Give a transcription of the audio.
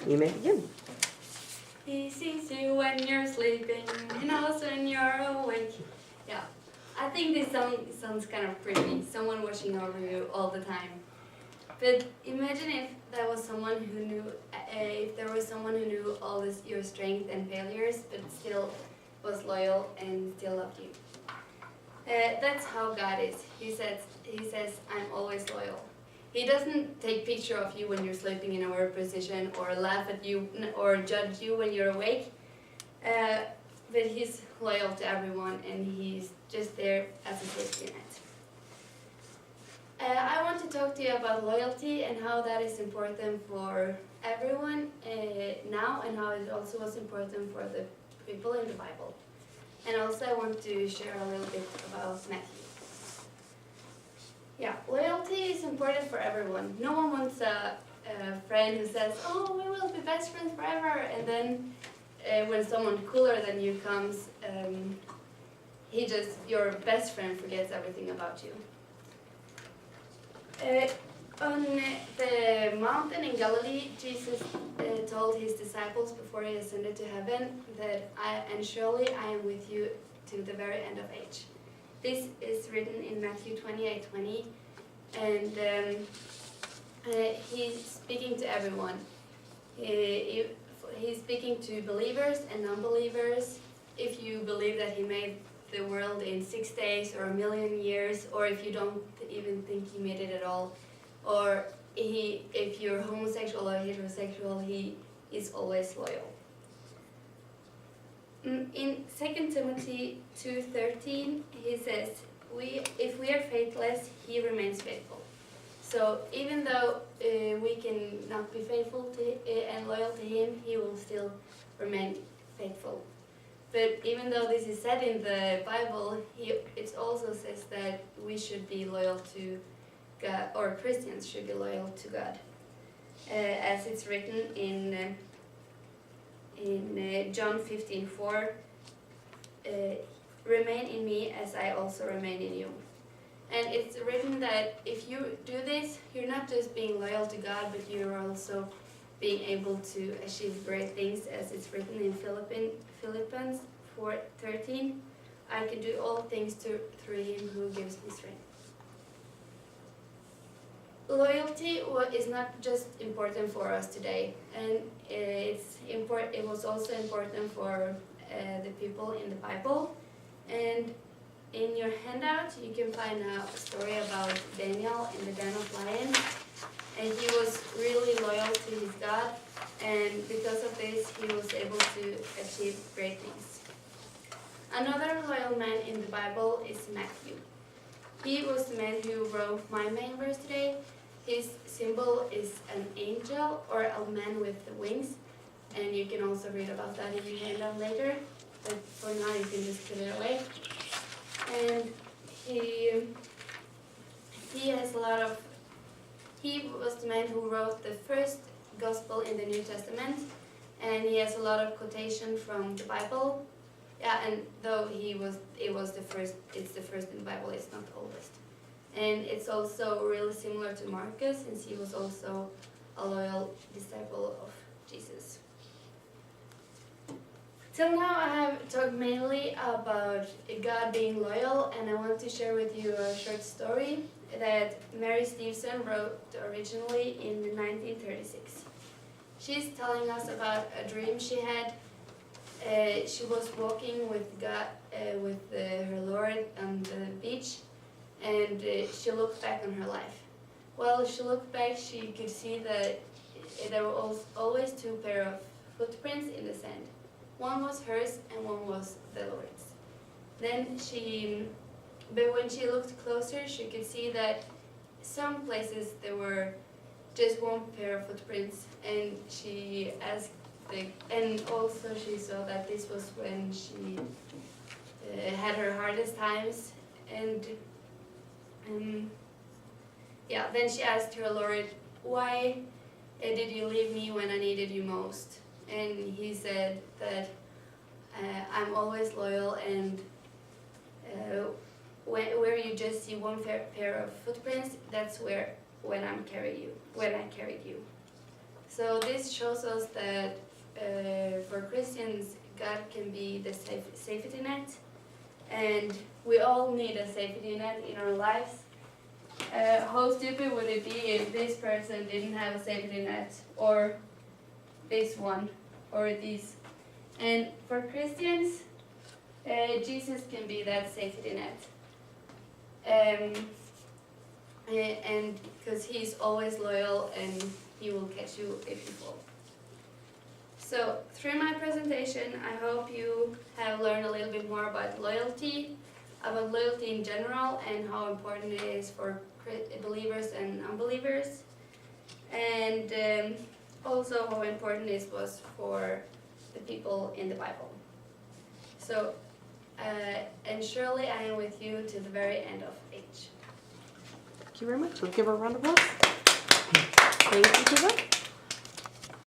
You may begin. He sees you when you're sleeping, he knows when you're awake. Yeah, I think this song sounds kind of pretty, someone watching over you all the time. But imagine if there was someone who knew, all this, your strength and failures, but still was loyal and still loved you. That's how God is. He says, I'm always loyal. He doesn't take picture of you when you're sleeping in a weird position, or laugh at you, or judge you when you're awake. But he's loyal to everyone, and he's just there as a safety net. I want to talk to you about loyalty and how that is important for everyone now, and how it also was important for the people in the Bible. And also I want to share a little bit about Matthew. Yeah, loyalty is important for everyone. No one wants a friend who says, oh, we will be best friends forever, and then when someone cooler than you comes, your best friend forgets everything about you. On the mountain in Galilee, Jesus told his disciples before he ascended to heaven that surely I am with you to the very end of age. This is written in Matthew 28:20, and he's speaking to everyone. He's speaking to believers and non-believers. If you believe that he made the world in 6 days or 1,000,000 years, or if you don't even think he made it at all, or if you're homosexual or heterosexual, he is always loyal. In 2 Timothy 2:13, he says, if we are faithless, he remains faithful. So even though we can not be faithful to and loyal to him, he will still remain faithful. But even though this is said in the Bible, it also says that we should be loyal to God, or Christians should be loyal to God, as it's written in John 15:4. Remain in me as I also remain in you. And it's written that if you do this, you're not just being loyal to God, but you're also being able to achieve great things, as it's written in Philippians 4:13. I can do all things through him who gives me strength. Loyalty is not just important for us today, and it was also important for the people in the Bible. And in your handout, you can find a story about Daniel in the den of lions. And he was really loyal to his God, and because of this, he was able to achieve great things. Another loyal man in the Bible is Matthew. He was the man who wrote my main verse today. His symbol is an angel, or a man with the wings, and you can also read about that in your handout later, but for now you can just put it away. And he was the man who wrote the first gospel in the New Testament, and he has a lot of quotation from the Bible. Yeah, and though it's the first in the Bible, it's not the oldest. And it's also really similar to Marcus, since he was also a loyal disciple of Jesus. Till now I have talked mainly about God being loyal, and I want to share with you a short story that Mary Stevenson wrote originally in 1936. She's telling us about a dream she had. She was walking with God, with her Lord on the beach, and she looked back on her life. While she looked back, she could see that there were always two pair of footprints in the sand. One was hers and one was the Lord's. But when she looked closer, she could see that some places there were just one pair of footprints, and she asked, and also she saw that this was when she had her hardest times, and then she asked her Lord, why did you leave me when I needed you most? And he said that I'm always loyal, and where you just see one pair of footprints, that's when I carried you. So this shows us that for Christians, God can be the safety net, and we all need a safety net in our lives. How stupid would it be if this person didn't have a safety net, or this one, or this? And for Christians, Jesus can be that safety net. And because he's always loyal and he will catch you if you fall. So through my presentation, I hope you have learned a little bit more about loyalty in general, and how important it is for believers and unbelievers, and also how important this was for the people in the Bible. So, and surely I am with you to the very end of age. Thank you very much. We'll give her a round of applause. Thank you, Tuva.